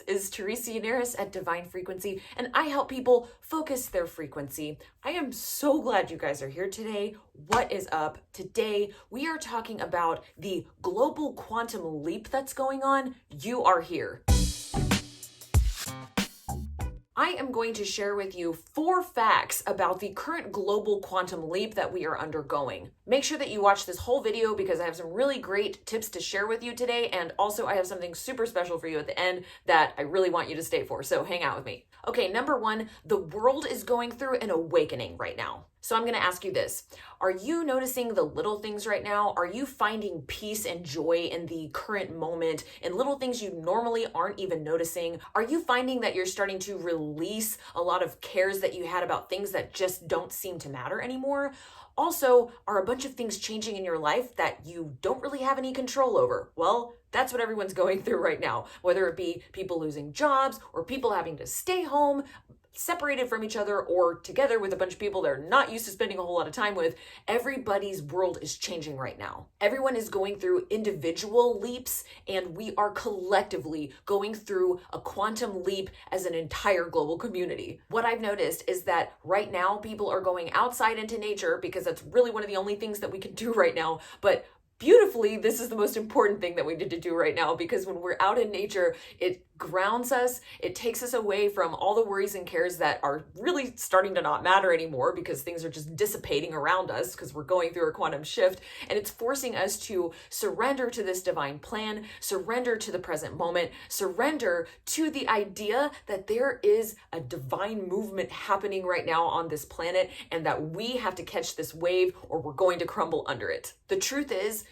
is Teresa Yanaros at Divine Frequency, and I help people focus their frequency. I am so glad you guys are here today. What is up? Today, we are talking about the global quantum leap that's going on. You are here. I am going to share with you 4 facts about the current global quantum leap that we are undergoing. Make sure that you watch this whole video because I have some really great tips to share with you today, and also I have something super special for you at the end that I really want you to stay for, so hang out with me. Okay, number 1, the world is going through an awakening right now. So I'm gonna ask you this. Are you noticing the little things right now? Are you finding peace and joy in the current moment, in little things you normally aren't even noticing? Are you finding that you're starting to release a lot of cares that you had about things that just don't seem to matter anymore? Also, are a bunch of things changing in your life that you don't really have any control over? Well, that's what everyone's going through right now, whether it be people losing jobs or people having to stay home, separated from each other, or together with a bunch of people they're not used to spending a whole lot of time with. Everybody's world is changing right now. Everyone is going through individual leaps, and we are collectively going through a quantum leap as an entire global community. What I've noticed is that right now people are going outside into nature because that's really one of the only things that we can do right now. But beautifully, this is the most important thing that we need to do right now, because when we're out in nature, it grounds us, it takes us away from all the worries and cares that are really starting to not matter anymore because things are just dissipating around us because we're going through a quantum shift, and it's forcing us to surrender to this divine plan, surrender to the present moment, surrender to the idea that there is a divine movement happening right now on this planet and that we have to catch this wave or we're going to crumble under it. The truth is,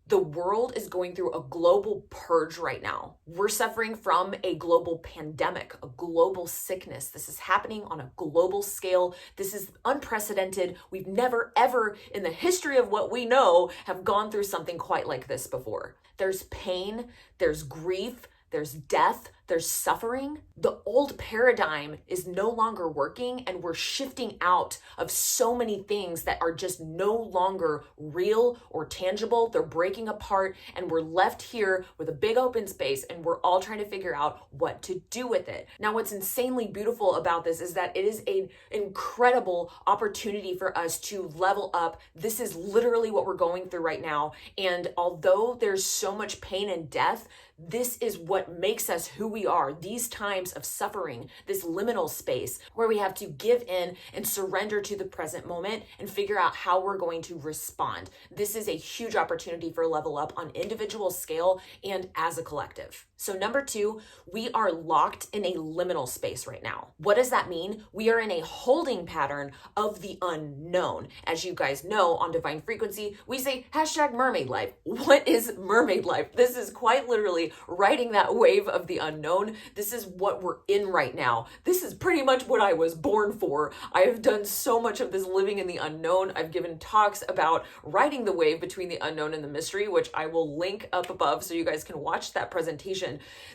the world is going through a global purge right now. We're suffering from a global pandemic, a global sickness. This is happening on a global scale. This is unprecedented. We've never, ever in the history of what we know have gone through something quite like this before. There's pain, there's grief, there's death, there's suffering. The old paradigm is no longer working, and we're shifting out of so many things that are just no longer real or tangible. They're breaking apart, and we're left here with a big open space, and we're all trying to figure out what to do with it. Now, what's insanely beautiful about this is that it is an incredible opportunity for us to level up. This is literally what we're going through right now. And although there's so much pain and death, this is what makes us who we are. These times of suffering, this liminal space where we have to give in and surrender to the present moment and figure out how we're going to respond. This is a huge opportunity for level up on individual scale and as a collective. So number 2, we are locked in a liminal space right now. What does that mean? We are in a holding pattern of the unknown. As you guys know, on Divine Frequency, we say #mermaid life. What is mermaid life? This is quite literally riding that wave of the unknown. This is what we're in right now. This is pretty much what I was born for. I have done so much of this living in the unknown. I've given talks about riding the wave between the unknown and the mystery, which I will link up above so you guys can watch that presentation.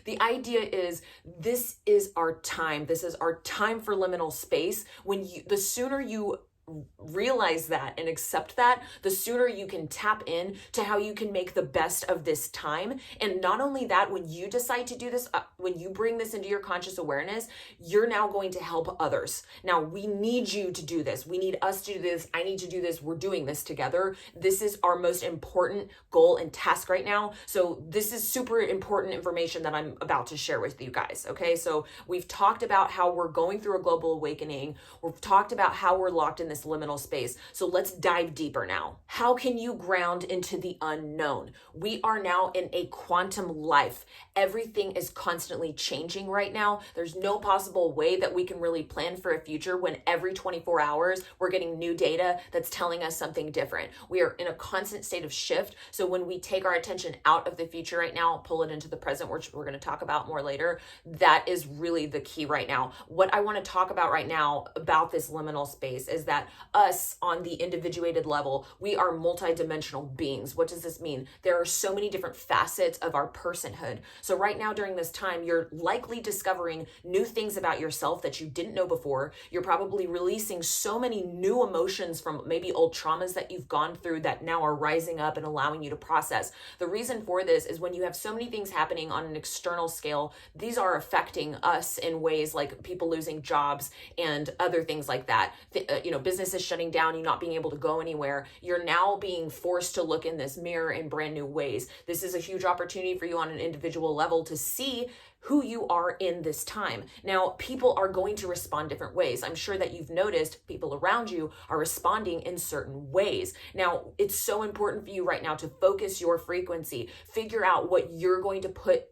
The idea is this is our time. This is our time for liminal space. The sooner you realize that and accept that, the sooner you can tap in to how you can make the best of this time. And not only that, when you decide to do this, when you bring this into your conscious awareness, you're now going to help others. Now, we need you to do this. We need us to do this. I need to do this. We're doing this together. This is our most important goal and task right now. So this is super important information that I'm about to share with you guys. Okay, so we've talked about how we're going through a global awakening. We've talked about how we're locked in this liminal space. So let's dive deeper now. How can you ground into the unknown? We are now in a quantum life. Everything is constantly changing right now. There's no possible way that we can really plan for a future when every 24 hours we're getting new data that's telling us something different. We are in a constant state of shift. So when we take our attention out of the future right now, pull it into the present, which we're going to talk about more later, that is really the key right now. What I want to talk about right now about this liminal space is that that us on the individuated level, we are multidimensional beings. What does this mean? There are so many different facets of our personhood. So right now during this time, you're likely discovering new things about yourself that you didn't know before. You're probably releasing so many new emotions from maybe old traumas that you've gone through that now are rising up and allowing you to process. The reason for this is when you have so many things happening on an external scale, these are affecting us in ways like people losing jobs and other things like that. Businesses shutting down, you not being able to go anywhere. You're now being forced to look in this mirror in brand new ways. This is a huge opportunity for you on an individual level to see who you are in this time. Now, people are going to respond different ways. I'm sure that you've noticed people around you are responding in certain ways. Now, it's so important for you right now to focus your frequency, figure out what you're going to put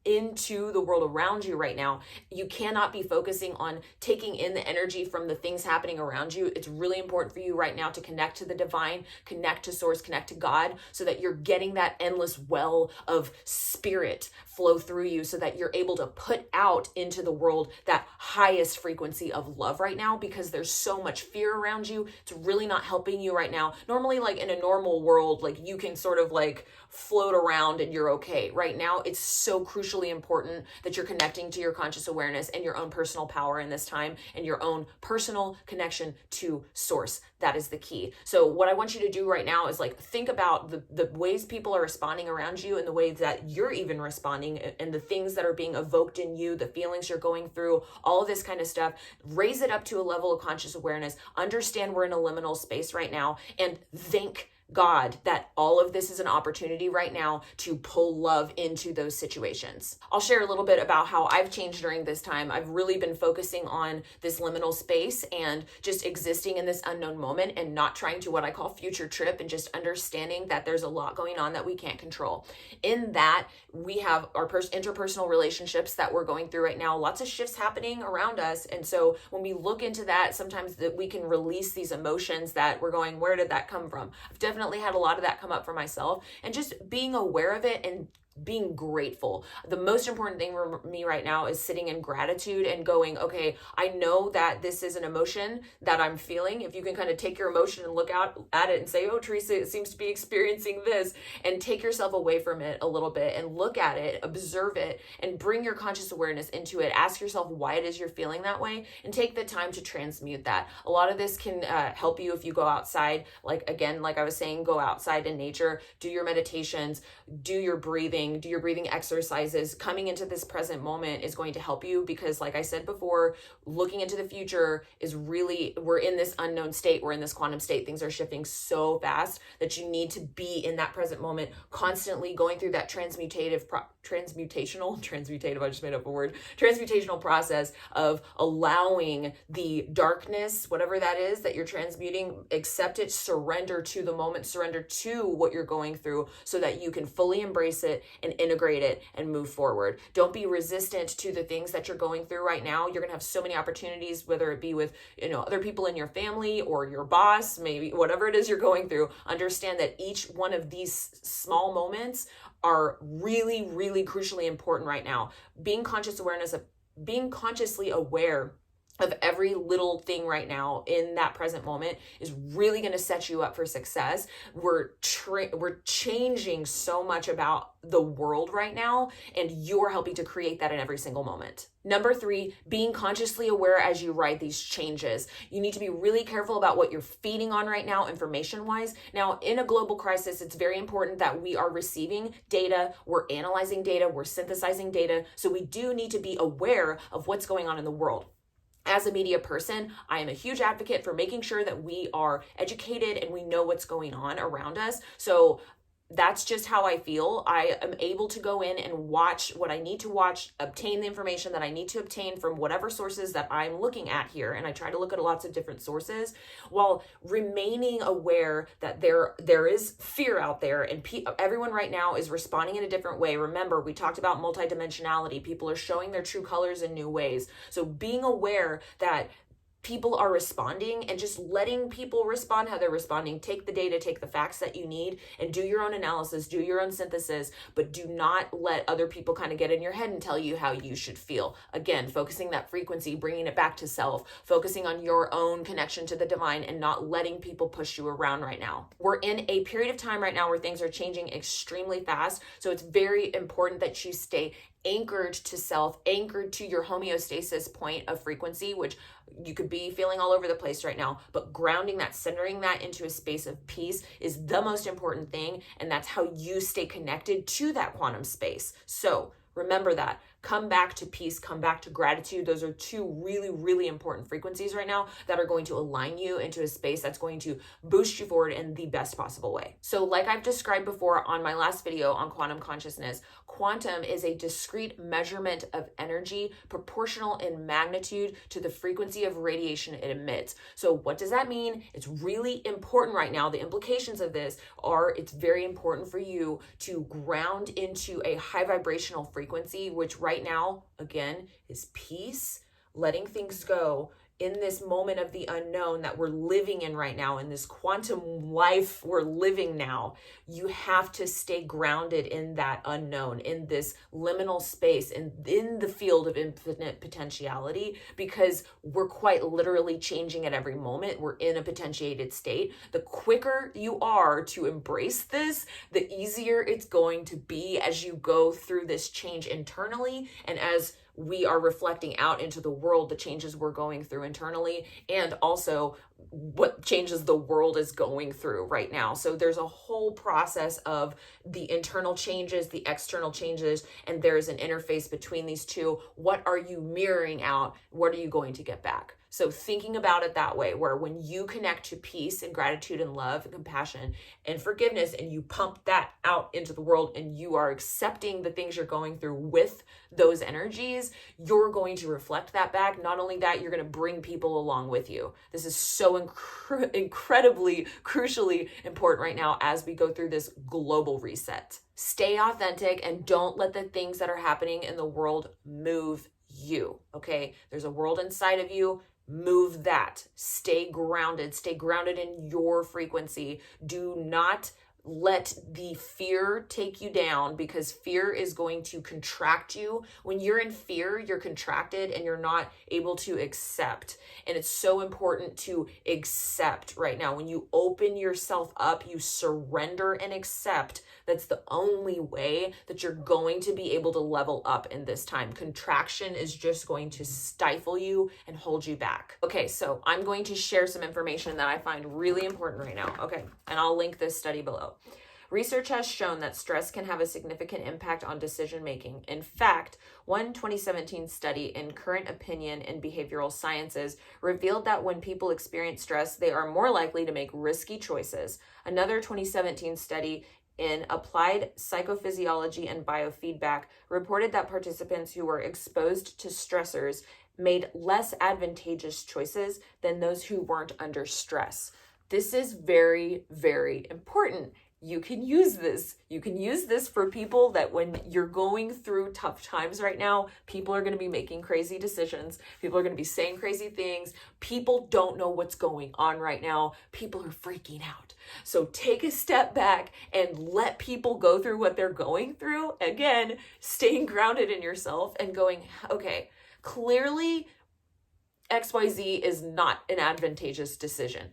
into the world around you right now. You cannot be focusing on taking in the energy from the things happening around you. It's really important for you right now to connect to the divine, connect to source, connect to God, so that you're getting that endless well of spirit flow through you, so that you're able to put out into the world that highest frequency of love right now, because there's so much fear around you. It's really not helping you right now. Normally, like in a normal world, like you can sort of like float around and you're okay. Right now, it's so crucially important that you're connecting to your conscious awareness and your own personal power in this time, and your own personal connection to source. That is the key. So what I want you to do right now is like think about the ways people are responding around you and the ways that you're even responding, and the things that are being evoked in you, the feelings you're going through, all of this kind of stuff. Raise it up to a level of conscious awareness. Understand we're in a liminal space right now, and thank God that all of this is an opportunity right now to pull love into those situations. I'll share a little bit about how I've changed during this time. I've really been focusing on this liminal space and just existing in this unknown moment, and not trying to what I call future trip, and just understanding that there's a lot going on that we can't control. In that, we have our interpersonal relationships that we're going through right now, lots of shifts happening around us. And so when we look into that, sometimes that we can release these emotions that we're going, where did that come from? I've definitely had a lot of that come up for myself, and just being aware of it and being grateful. The most important thing for me right now is sitting in gratitude and going, okay, I know that this is an emotion that I'm feeling. If you can kind of take your emotion and look out at it and say, oh, Teresa, it seems to be experiencing this, and take yourself away from it a little bit and look at it, observe it, and bring your conscious awareness into it. Ask yourself why it is you're feeling that way, and take the time to transmute that. A lot of this can help you if you go outside. Like I was saying, go outside in nature, do your meditations, do your breathing exercises. Coming into this present moment is going to help you, because like I said before, looking into the future is really, we're in this unknown state, we're in this quantum state. Things are shifting so fast that you need to be in that present moment, constantly going through that transmutational, I just made up a word, transmutational process of allowing the darkness, whatever that is that you're transmuting, accept it, surrender to the moment, surrender to what you're going through, so that you can fully embrace it and integrate it and move forward. Don't be resistant to the things that you're going through right now. You're going to have so many opportunities, whether it be with, other people in your family or your boss, maybe whatever it is you're going through. Understand that each one of these small moments are really, really crucially important right now. Being consciously aware of every little thing right now in that present moment is really going to set you up for success. We're changing so much about the world right now, and you're helping to create that in every single moment. Number 3, being consciously aware as you ride these changes. You need to be really careful about what you're feeding on right now, information-wise. Now, in a global crisis, it's very important that we are receiving data, we're analyzing data, we're synthesizing data. So we do need to be aware of what's going on in the world. As a media person, I am a huge advocate for making sure that we are educated and we know what's going on around us. So that's just how I feel. I am able to go in and watch what I need to watch, obtain the information that I need to obtain from whatever sources that I'm looking at here. And I try to look at lots of different sources while remaining aware that there is fear out there, and everyone right now is responding in a different way. Remember, we talked about multidimensionality. People are showing their true colors in new ways. So being aware that people are responding and just letting people respond how they're responding. Take the data, take the facts that you need, and do your own analysis, do your own synthesis, but do not let other people kind of get in your head and tell you how you should feel. Again, focusing that frequency, bringing it back to self, focusing on your own connection to the divine, and not letting people push you around right now. We're in a period of time right now where things are changing extremely fast, so it's very important that you stay anchored to self, anchored to your homeostasis point of frequency, which you could be feeling all over the place right now, but grounding that, centering that into a space of peace is the most important thing. And that's how you stay connected to that quantum space. So remember that. Come back to peace, come back to gratitude. Those are two really, really important frequencies right now that are going to align you into a space that's going to boost you forward in the best possible way. So like I've described before on my last video on quantum consciousness, quantum is a discrete measurement of energy proportional in magnitude to the frequency of radiation it emits. So what does that mean? It's really important right now. The implications of this are it's very important for you to ground into a high vibrational frequency, which right now, again, is peace, letting things go in this moment of the unknown that we're living in right now, in this quantum life we're living now. You have to stay grounded in that unknown, in this liminal space, and in the field of infinite potentiality, because we're quite literally changing at every moment. We're in a potentiated state. The quicker you are to embrace this, the easier it's going to be as you go through this change internally, and as we are reflecting out into the world, the changes we're going through internally, and also what changes the world is going through right now. So there's a whole process of the internal changes, the external changes, and there's an interface between these two. What are you mirroring out? What are you going to get back? So thinking about it that way, where when you connect to peace and gratitude and love and compassion and forgiveness, and you pump that out into the world, and you are accepting the things you're going through with those energies, you're going to reflect that back. Not only that, you're going to bring people along with you. This is so incredibly, crucially important right now as we go through this global reset. Stay authentic and don't let the things that are happening in the world move you, okay? There's a world inside of you. Move that. Stay grounded in your frequency. Do not let the fear take you down, because fear is going to contract you. When you're in fear, you're contracted and you're not able to accept. And it's so important to accept right now. When you open yourself up, you surrender and accept. That's the only way that you're going to be able to level up in this time. Contraction is just going to stifle you and hold you back. Okay, so I'm going to share some information that I find really important right now. Okay, and I'll link this study below. Research has shown that stress can have a significant impact on decision making. In fact, one 2017 study in Current Opinion in Behavioral Sciences revealed that when people experience stress, they are more likely to make risky choices. Another 2017 study in Applied Psychophysiology and Biofeedback reported that participants who were exposed to stressors made less advantageous choices than those who weren't under stress. This is very, very important. You can use this. You can use this for people that when you're going through tough times right now, people are going to be making crazy decisions. People are going to be saying crazy things. People don't know what's going on right now. People are freaking out. So take a step back and let people go through what they're going through. Again, staying grounded in yourself and going, okay, clearly XYZ is not an advantageous decision.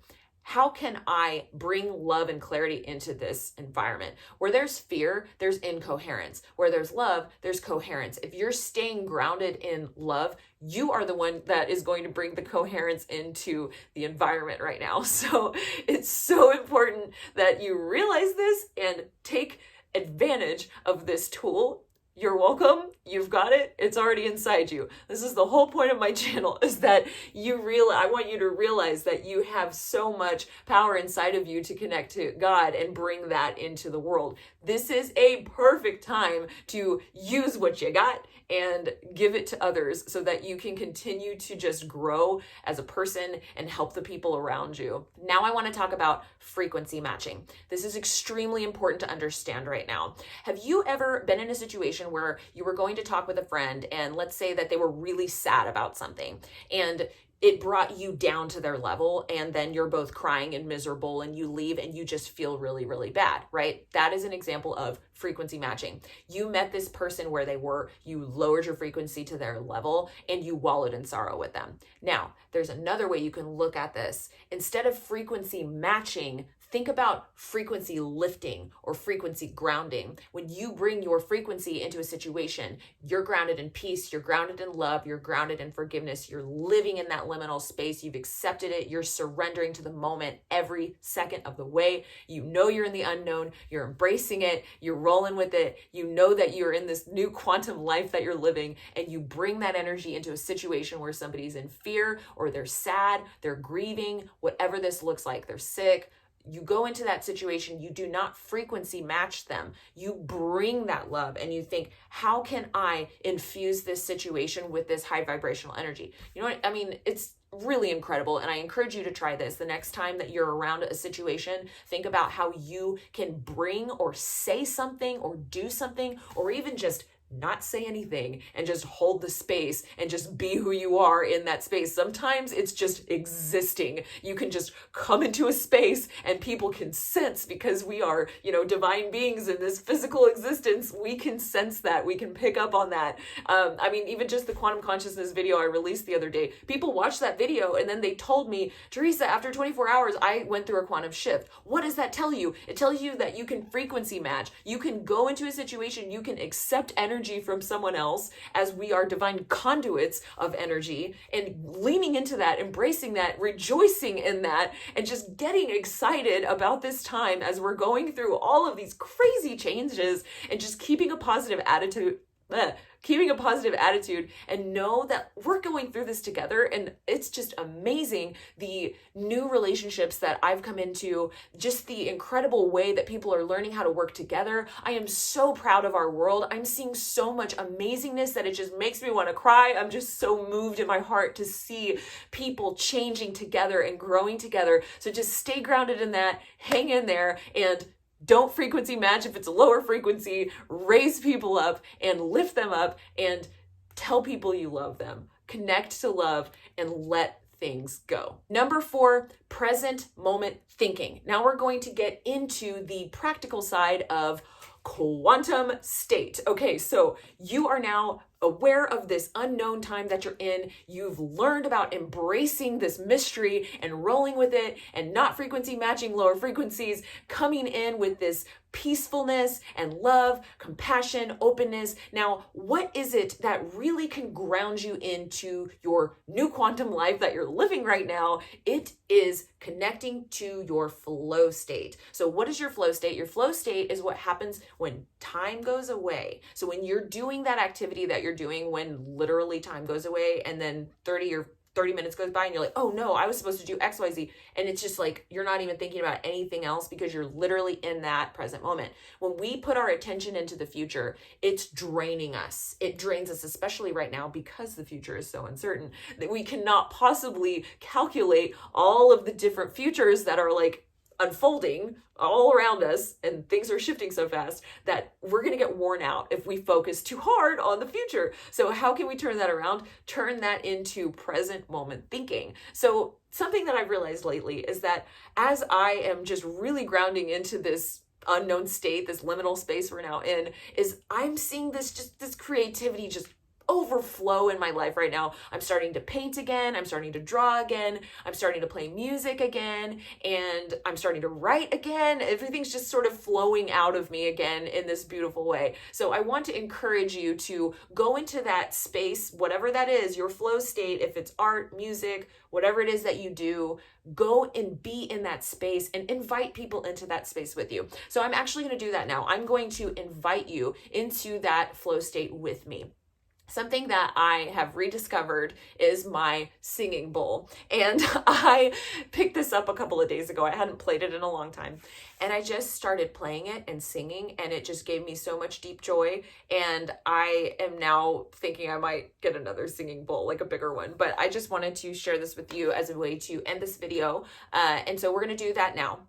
How can I bring love and clarity into this environment? Where there's fear, there's incoherence. Where there's love, there's coherence. If you're staying grounded in love, you are the one that is going to bring the coherence into the environment right now. So it's so important that you realize this and take advantage of this tool. You're welcome. You've got it. It's already inside you. This is the whole point of my channel, is that I want you to realize that you have so much power inside of you to connect to God and bring that into the world. This is a perfect time to use what you got and give it to others so that you can continue to just grow as a person and help the people around you. Now I want to talk about frequency matching. This is extremely important to understand right now. Have you ever been in a situation where you were going to talk with a friend, and let's say that they were really sad about something, and it brought you down to their level, and then you're both crying and miserable and you leave and you just feel really, really bad, right? That is an example of frequency matching. You met this person where they were, you lowered your frequency to their level, and you wallowed in sorrow with them. Now, there's another way you can look at this. Instead of frequency matching, think about frequency lifting or frequency grounding. When you bring your frequency into a situation, you're grounded in peace, you're grounded in love, you're grounded in forgiveness, you're living in that liminal space, you've accepted it, you're surrendering to the moment every second of the way. You know you're in the unknown, you're embracing it, you're rolling with it, you know that you're in this new quantum life that you're living, and you bring that energy into a situation where somebody's in fear or they're sad, they're grieving, whatever this looks like, they're sick. You go into that situation, you do not frequency match them. You bring that love and you think, how can I infuse this situation with this high vibrational energy? You know what I mean? It's really incredible. And I encourage you to try this. The next time that you're around a situation, think about how you can bring or say something or do something, or even just not say anything and just hold the space and just be who you are in that space. Sometimes it's just existing. You can just come into a space and people can sense, because we are, divine beings in this physical existence. We can sense that. We can pick up on that. Even just the quantum consciousness video I released the other day, people watched that video and then they told me, Teresa, after 24 hours, I went through a quantum shift. What does that tell you? It tells you that you can frequency match. You can go into a situation, you can accept energy from someone else, as we are divine conduits of energy, and leaning into that, embracing that, rejoicing in that, and just getting excited about this time as we're going through all of these crazy changes, and just keeping a positive attitude and know that we're going through this together. And it's just amazing, the new relationships that I've come into, just the incredible way that people are learning how to work together. I am so proud of our world. I'm seeing so much amazingness that it just makes me want to cry. I'm just so moved in my heart to see people changing together and growing together. So just stay grounded in that, hang in there, and don't frequency match if it's a lower frequency. Raise people up and lift them up and tell people you love them. Connect to love and let things go. Number 4, present moment thinking. Now we're going to get into the practical side of quantum state. Okay, so you are now aware of this unknown time that you're in. You've learned about embracing this mystery and rolling with it and not frequency matching lower frequencies, coming in with this peacefulness and love, compassion, openness. Now, what is it that really can ground you into your new quantum life that you're living right now? It is connecting to your flow state. So what is your flow state? Your flow state is what happens when time goes away. So when you're doing that activity that you're doing, when literally time goes away and then 30 minutes goes by and you're like, oh no, I was supposed to do XYZ. And it's just like, you're not even thinking about anything else because you're literally in that present moment. When we put our attention into the future, it's draining us. It drains us, especially right now, because the future is so uncertain that we cannot possibly calculate all of the different futures that are like unfolding all around us, and things are shifting so fast that we're going to get worn out if we focus too hard on the future. So how can we turn that around? Turn that into present moment thinking. So something that I've realized lately is that as I am just really grounding into this unknown state, this liminal space we're now in, is I'm seeing this creativity just overflow in my life right now. I'm starting to paint again. I'm starting to draw again. I'm starting to play music again. And I'm starting to write again. Everything's just sort of flowing out of me again in this beautiful way. So I want to encourage you to go into that space, whatever that is, your flow state, if it's art, music, whatever it is that you do, go and be in that space and invite people into that space with you. So I'm actually going to do that now. I'm going to invite you into that flow state with me. Something that I have rediscovered is my singing bowl. And I picked this up a couple of days ago. I hadn't played it in a long time. And I just started playing it and singing, and it just gave me so much deep joy. And I am now thinking I might get another singing bowl, like a bigger one. But I just wanted to share this with you as a way to end this video. And so we're going to do that now.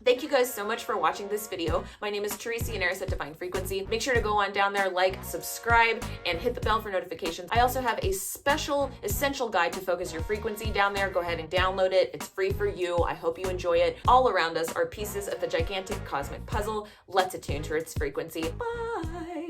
Thank you guys so much for watching this video. My name is Teresa Yanaros at Divine Frequency. Make sure to go on down there, like, subscribe, and hit the bell for notifications. I also have a special essential guide to focus your frequency down there. Go ahead and download it. It's free for you. I hope you enjoy it. All around us are pieces of the gigantic cosmic puzzle. Let's attune to its frequency. Bye.